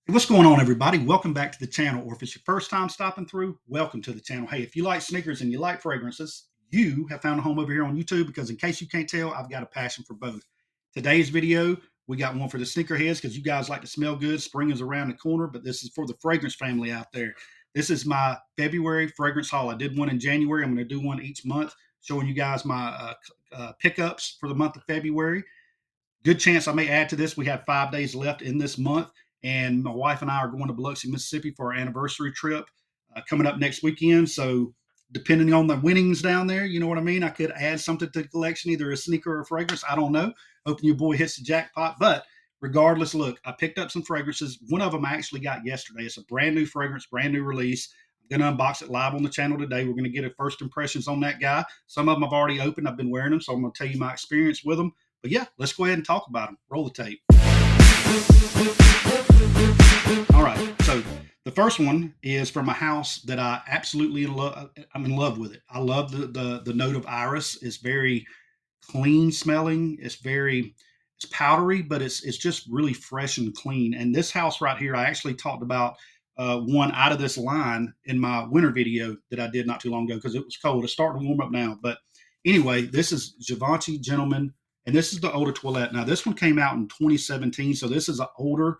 What's going on, everybody? Welcome back to the channel, or if it's your first time stopping through, welcome to the channel. Hey, if you like sneakers and you like fragrances, you have found a home over here on YouTube because, in case you can't tell, I've got a passion for both. Today's video, we got one for the sneakerheads because you guys like to smell good. Spring is around the corner, but this is for the fragrance family out there. This is my February fragrance haul. I did one in January. I'm going to do one each month, showing you guys my pickups for the month of February. Good chance I may add to this. We have 5 days left in this month, and my wife and I are going to Biloxi, Mississippi for our anniversary trip coming up next weekend. So, depending on the winnings down there, you know what I mean? I could add something to the collection, either a sneaker or a fragrance. I don't know. Hoping your boy hits the jackpot. But regardless, look, I picked up some fragrances. One of them I actually got yesterday. It's a brand new fragrance, brand new release. I'm going to unbox it live on the channel today. We're going to get a first impressions on that guy. Some of them I've already opened. I've been wearing them, so I'm going to tell you my experience with them. But yeah, let's go ahead and talk about them. Roll the tape. All right. So the first one is from a house that I absolutely love. I'm in love with it. I love the note of iris. It's very clean smelling. It's powdery, but it's just really fresh and clean. And this house right here, I actually talked about one out of this line in my winter video that I did not too long ago because it was cold. It's starting to warm up now. But anyway, this is Givenchy Gentleman, and this is the Eau de Toilette. Now, this one came out in 2017, so this is an older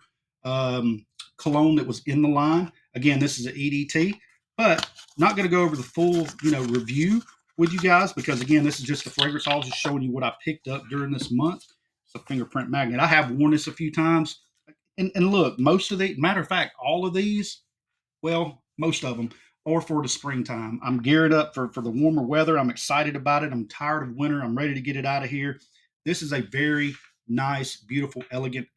cologne that was in the line. Again, this is an EDT, but not going to go over the full, review with you guys because, again, this is just the fragrance. I'll just showing you what I picked up during this month. It's a fingerprint magnet. I have worn this a few times, and look, most of the matter of fact, all of these, well, most of them are for the springtime. I'm geared up for the warmer weather. I'm excited about it. I'm tired of winter. I'm ready to get it out of here. This is a very nice, beautiful, elegant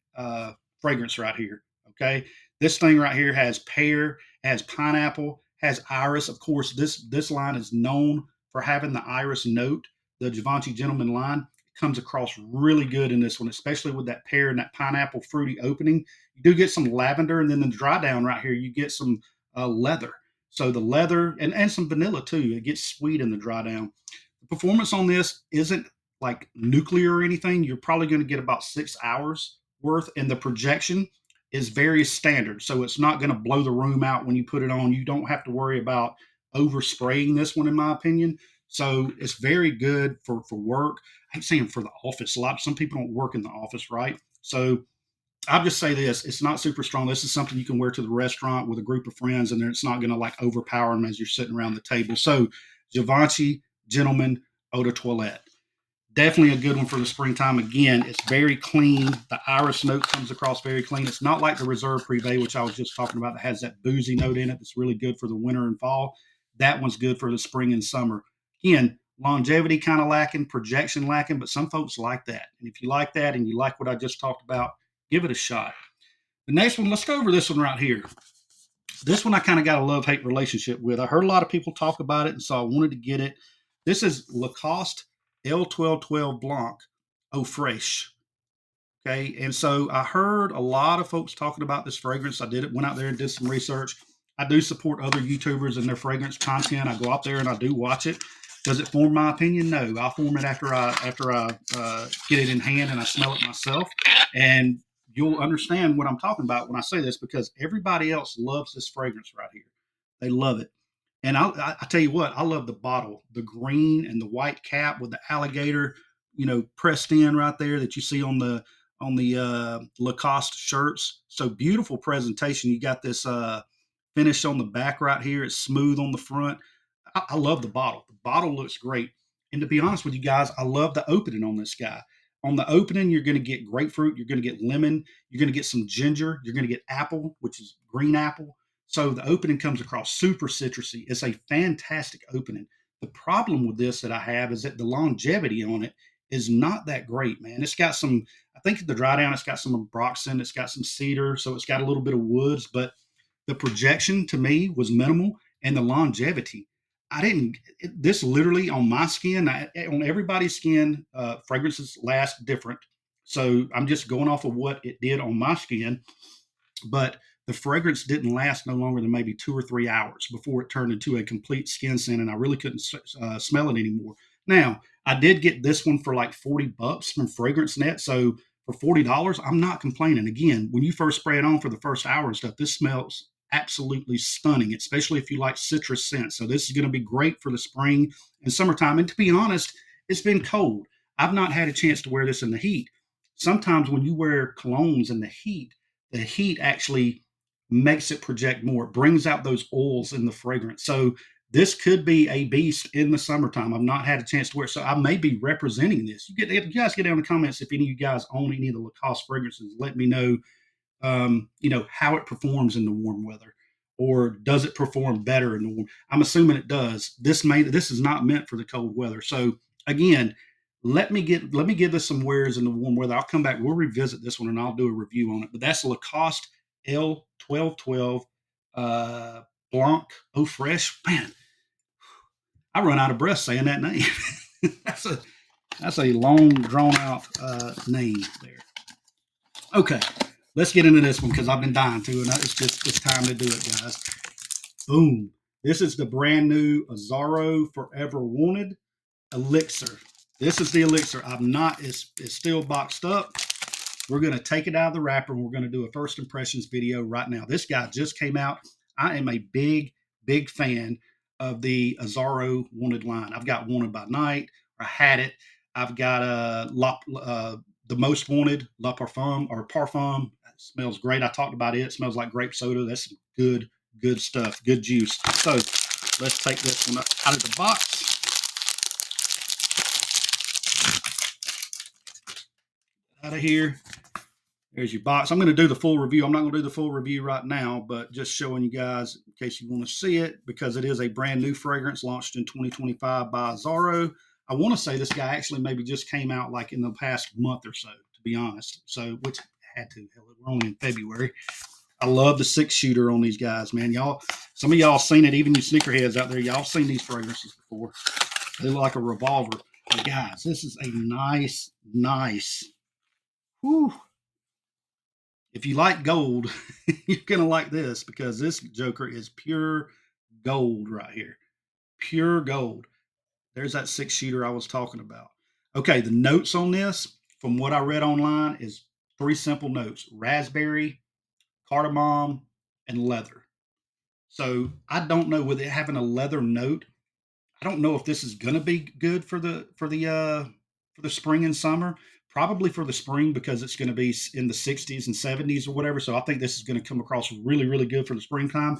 fragrance right here. Okay. This thing right here has pear, has pineapple, has iris. Of course, this line is known for having the iris note. The Givenchy Gentleman line comes across really good in this one, especially with that pear and that pineapple fruity opening. You do get some lavender, and then the dry down right here, you get some leather. So the leather and some vanilla too. It gets sweet in the dry down. The performance on this isn't like nuclear or anything. You're probably going to get about 6 hours worth, and the projection is very standard. So it's not going to blow the room out when you put it on. You don't have to worry about overspraying this one, in my opinion. So it's very good for work. I ain't saying for the office. Some people don't work in the office, right? So I'll just say this: it's not super strong. This is something you can wear to the restaurant with a group of friends, and it's not going to like overpower them as you're sitting around the table. So Givenchy Gentleman Eau de Toilette. Definitely a good one for the springtime. Again, it's very clean. The iris note comes across very clean. It's not like the Reserve Privé, which I was just talking about, that has that boozy note in it that's really good for the winter and fall. That one's good for the spring and summer. Again, longevity kind of lacking, projection lacking, but some folks like that. And if you like that and you like what I just talked about, give it a shot. The next one, let's go over this one right here. This one I kind of got a love-hate relationship with. I heard a lot of people talk about it, and so I wanted to get it. This is Lacoste L1212 Blanc Eau Fraiche. Okay, and so I heard a lot of folks talking about this fragrance. Went out there and did some research. I do support other YouTubers and their fragrance content. I go out there and I do watch it. Does it form my opinion? No. I'll form it after I get it in hand and I smell it myself. And you'll understand what I'm talking about when I say this because everybody else loves this fragrance right here. They love it. And I tell you what, I love the bottle, the green and the white cap with the alligator, pressed in right there that you see on the Lacoste shirts. So beautiful presentation. You got this finish on the back right here. It's smooth on the front. I love the bottle. The bottle looks great. And to be honest with you guys, I love the opening on this guy. On the opening, you're going to get grapefruit, you're going to get lemon, you're going to get some ginger, you're going to get apple, which is green apple. So the opening comes across super citrusy. It's a fantastic opening. The problem with this that I have is that the longevity on it is not that great, man. It's got some, I think the dry down, it's got some broxton, it's got some cedar, so it's got a little bit of woods, but the projection to me was minimal, and the longevity. I didn't. This literally on my skin, on everybody's skin, fragrances last different. So I'm just going off of what it did on my skin, but the fragrance didn't last no longer than maybe 2 or 3 hours before it turned into a complete skin scent, and I really couldn't smell it anymore. Now, I did get this one for like $40 from Fragrance Net, so for $40, I'm not complaining. Again, when you first spray it on for the first hour and stuff, this smells absolutely stunning, especially if you like citrus scents. So this is going to be great for the spring and summertime. And to be honest, it's been cold. I've not had a chance to wear this in the heat. Sometimes when you wear colognes in the heat actually makes it project more. It brings out those oils in the fragrance. So this could be a beast in the summertime. I've not had a chance to wear it, so I may be representing this. You guys get down in the comments if any of you guys own any of the Lacoste fragrances. Let me know, how it performs in the warm weather, or does it perform better in the warm? I'm assuming it does. This is not meant for the cold weather. So again, let me give this some wears in the warm weather. I'll come back. We'll revisit this one and I'll do a review on it. But that's Lacoste L1212 uh, Blanc Eau Fresh. Man, I run out of breath saying that name. that's a that's a long drawn out name there. Okay, let's get into this one because I've been dying to, and it's time to do it, guys. Boom! This is the brand new Azzaro Forever Wanted Elixir. This is the elixir. I'm not. It's still boxed up. We're going to take it out of the wrapper and we're going to do a first impressions video right now. This guy just came out. I am a big fan of the Azzaro Wanted line. I've got Wanted by Night. I had it. I've got the Most Wanted La Parfum or Parfum. It smells great. I talked about it. It smells like grape soda. That's some good stuff. Good juice. So let's take this one out of the box. Out of here. There's your box. I'm going to do the full review. I'm not going to do the full review right now, but just showing you guys in case you want to see it, because it is a brand new fragrance launched in 2025 by Azzaro. I want to say this guy actually maybe just came out like in the past month or so, to be honest. So, which had to. Hell, we're only in February. I love the 6-shooter on these guys, man. Some of y'all seen it, even you sneakerheads out there. Y'all seen these fragrances before. They look like a revolver. But guys, this is a nice. Whew. If you like gold, you're going to like this because this Joker is pure gold right here. Pure gold. There's that 6-shooter I was talking about. Okay, the notes on this, from what I read online, is 3 simple notes: raspberry, cardamom, and leather. So I don't know, with it having a leather note, I don't know if this is going to be good for the spring and summer. Probably for the spring because it's going to be in the 60s and 70s or whatever. So I think this is going to come across really good for the springtime.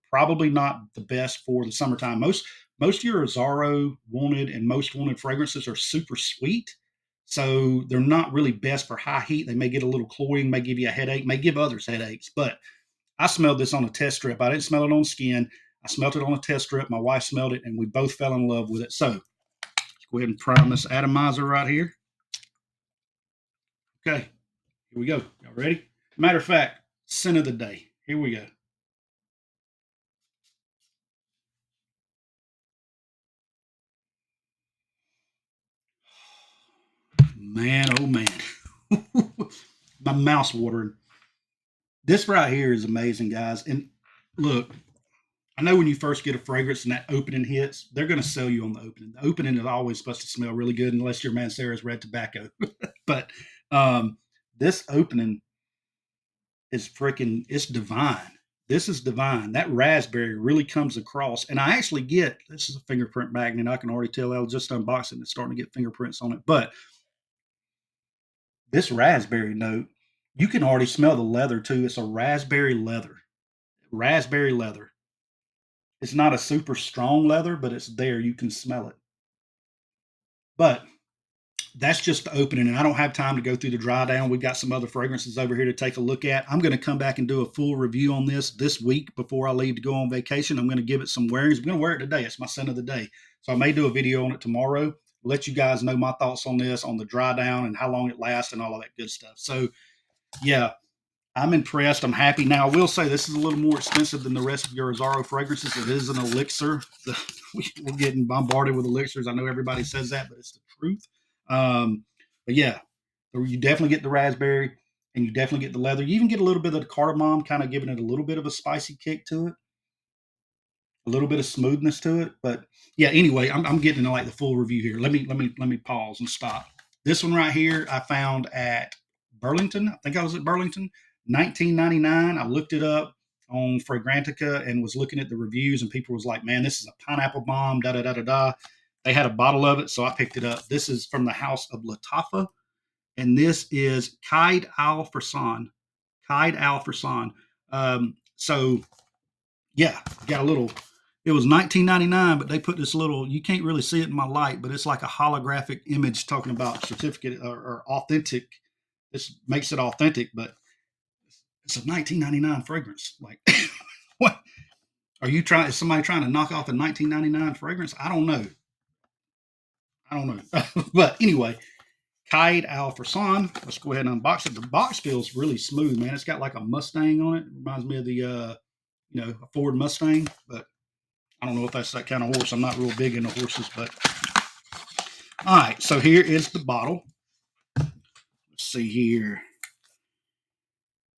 Probably not the best for the summertime. Most of your Azzaro Wanted and Most Wanted fragrances are super sweet, so they're not really best for high heat. They may get a little cloying, may give you a headache, may give others headaches. But I smelled this on a test strip. I didn't smell it on skin. I smelled it on a test strip. My wife smelled it, and we both fell in love with it. So let's go ahead and prime this atomizer right here. Okay, here we go. Y'all ready? Matter of fact, scent of the day. Here we go. Man, oh man. My mouth's watering. This right here is amazing, guys. And look, I know when you first get a fragrance and that opening hits, they're going to sell you on the opening. The opening is always supposed to smell really good unless your Mancera's red tobacco. But this opening is freaking, it's divine. This is divine. That raspberry really comes across. And I actually get, this is a fingerprint magnet. I can already tell I was just unboxing. It's starting to get fingerprints on it. But this raspberry note, you can already smell the leather too. It's a raspberry leather. Raspberry leather. It's not a super strong leather, but it's there. You can smell it. But that's just the opening, and I don't have time to go through the dry down. We've got some other fragrances over here to take a look at. I'm going to come back and do a full review on this week before I leave to go on vacation. I'm going to give it some wearings. I'm going to wear it today. It's my scent of the day. So I may do a video on it tomorrow. Let you guys know my thoughts on this, on the dry down and how long it lasts and all of that good stuff. So yeah, I'm impressed. I'm happy. Now, I will say this is a little more expensive than the rest of your Azzaro fragrances. It is an elixir. We're getting bombarded with elixirs. I know everybody says that, but it's the truth. But yeah, you definitely get the raspberry and you definitely get the leather. You even get a little bit of the cardamom, kind of giving it a little bit of a spicy kick to it, a little bit of smoothness to it. But yeah, anyway, I'm getting like the full review here. Let me pause and stop. This one right here, I found at Burlington. I think I was at Burlington. 19.99. I looked it up on Fragrantica and was looking at the reviews, and people was like, "Man, this is a pineapple bomb." Da da da da da. They had a bottle of it, so I picked it up. This is from the house of Latafa, and this is Kaid Al Farsan. Kaid Al Farsan. So yeah, got a little. It was 19.99, but they put this little. You can't really see it in my light, but it's like a holographic image talking about certificate or authentic. This makes it authentic, but it's a 19.99 fragrance. Like, what are you trying? Is somebody trying to knock off a 19.99 fragrance? I don't know. I don't know. But anyway, Kaid Al Farsan. Let's go ahead and unbox it. The box feels really smooth, man. It's got like a Mustang on it. Reminds me of the a Ford Mustang, but I don't know if that's that kind of horse. I'm not real big into horses, but all right. So here is the bottle. Let's see here.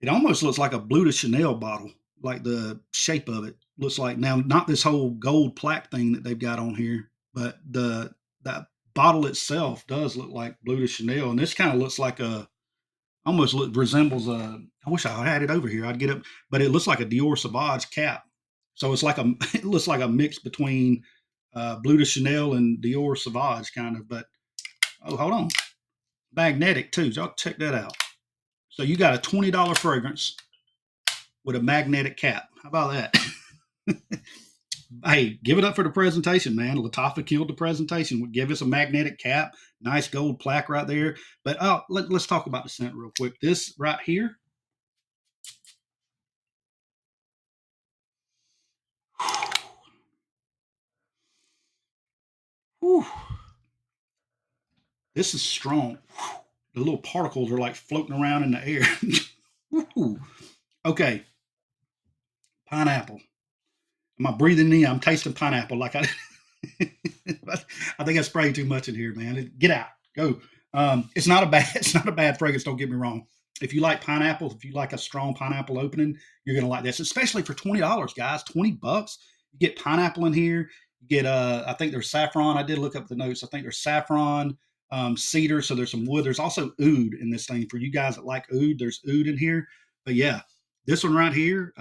It almost looks like a Blue de Chanel bottle, like the shape of it looks like. Now, not this whole gold plaque thing that they've got on here, but that bottle itself does look like Blue de Chanel, and this kind of looks like a resembles a. I wish I had it over here. I'd get it, but it looks like a Dior Sauvage cap. So it's like a it looks like a mix between Blue de Chanel and Dior Sauvage kind of. But oh, hold on, magnetic too. Y'all check that out. So you got a $20 fragrance with a magnetic cap. How about that? Hey, give it up for the presentation, man. Latafa killed the presentation. Would give us a magnetic cap, nice gold plaque right there. But let's talk about the scent real quick. This right here. Whew, this is strong. The little particles are like floating around in the air. Okay, pineapple. Am I breathing in? I'm tasting pineapple like I. I think I sprayed too much in here, man. Get out, go. It's not a bad. It's not a bad fragrance. Don't get me wrong. If you like pineapple, if you like a strong pineapple opening, you're gonna like this, especially for $20, guys. $20. You get pineapple in here. You get I think there's saffron. I did look up the notes. I think there's saffron, cedar. So there's some wood. There's also oud in this thing for you guys that like oud. There's oud in here. But yeah, this one right here.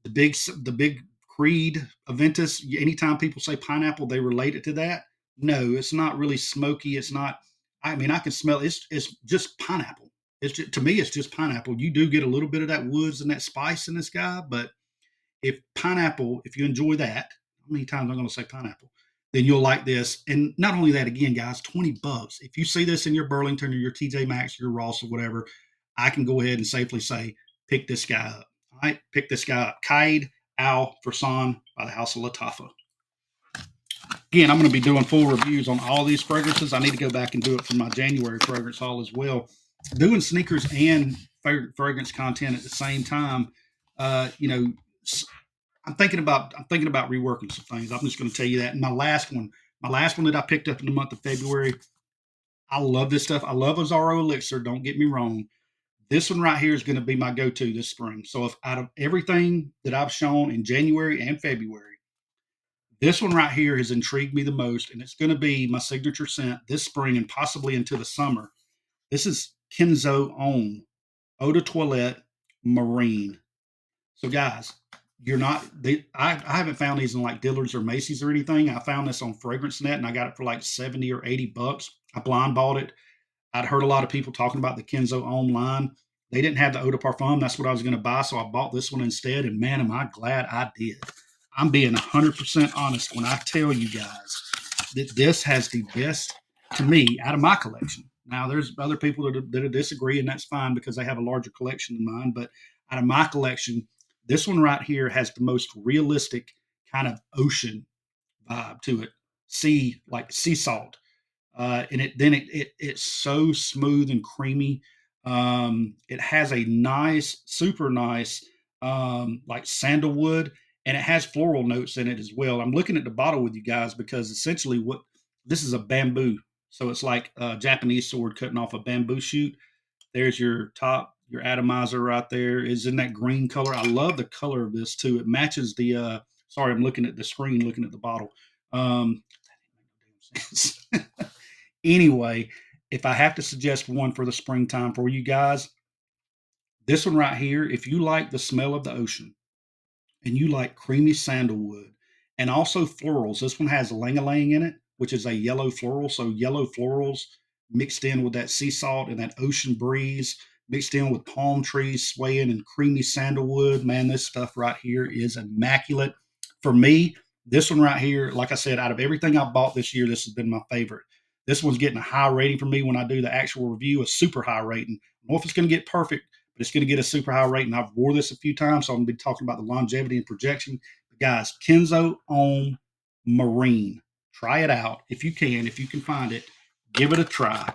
The big Creed Aventus. Anytime people say pineapple, they relate it to that. No, it's not really smoky. It's not. I mean, I can smell. It's just pineapple. It's just, to me, it's just pineapple. You do get a little bit of that woods and that spice in this guy, but if pineapple, if you enjoy that, how many times I'm going to say pineapple, then you'll like this. And not only that, again, guys, $20. If you see this in your Burlington or your TJ Maxx, your Ross or whatever, I can go ahead and safely say, pick this guy up. All right, pick this guy up. Kaid Al Farsan by the House of Latafa. Again, I'm going to be doing full reviews on all these fragrances. I need to go back and do it for my January fragrance haul as well. Doing sneakers and fragrance content at the same time. I'm thinking about reworking some things. I'm just going to tell you that. And my last one that I picked up in the month of February, I love this stuff. I love Azzaro Elixir. Don't get me wrong. This one right here is going to be my go-to this spring. So if out of everything that I've shown in January and February, this one right here has intrigued me the most, and it's going to be my signature scent this spring and possibly into the summer. This is Kenzo Homme Eau de Toilette Marine. So, guys, you're not. I haven't found these in like Dillard's or Macy's or anything. I found this on FragranceNet, and I got it for like 70 or 80 bucks. I blind bought it. I'd heard a lot of people talking about the Kenzo Homme line. They didn't have the Eau de Parfum. That's what I was going to buy, so I bought this one instead. And man, am I glad I did. I'm being 100% honest when I tell you guys that this has the best, to me, out of my collection. Now, there's other people that disagree, and that's fine because they have a larger collection than mine. But out of my collection, this one right here has the most realistic kind of ocean vibe to it. Like sea salt. And it's so smooth and creamy. It has a nice, super nice, like sandalwood, and it has floral notes in it as well. I'm looking at the bottle with you guys because essentially what this is a bamboo. So it's like a Japanese sword cutting off a bamboo shoot. There's your top, your atomizer right there is in that green color. I love the color of this too. It matches the, sorry, I'm looking at the screen, looking at the bottle. Um, anyway, if I have to suggest one for the springtime for you guys, this one right here, if you like the smell of the ocean and you like creamy sandalwood and also florals, this one has lang in it, which is a yellow floral. So yellow florals mixed in with that sea salt and that ocean breeze, mixed in with palm trees swaying and creamy sandalwood. Man, this stuff right here is immaculate. For me, this one right here, like I said, out of everything I've bought this year, this has been my favorite. This one's getting a high rating for me when I do the actual review, a super high rating. I don't know if it's going to get perfect, but it's going to get a super high rating. I've wore this a few times, so I'm going to be talking about the longevity and projection. But guys, Kenzo Om Marine. Try it out if you can. If you can find it, give it a try.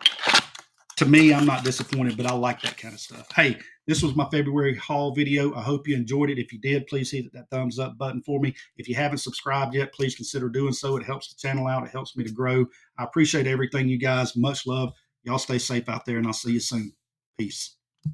To me, I'm not disappointed, but I like that kind of stuff. Hey, this was my February haul video. I hope you enjoyed it. If you did, please hit that thumbs up button for me. If you haven't subscribed yet, please consider doing so. It helps the channel out. It helps me to grow. I appreciate everything, you guys. Much love. Y'all stay safe out there, and I'll see you soon. Peace.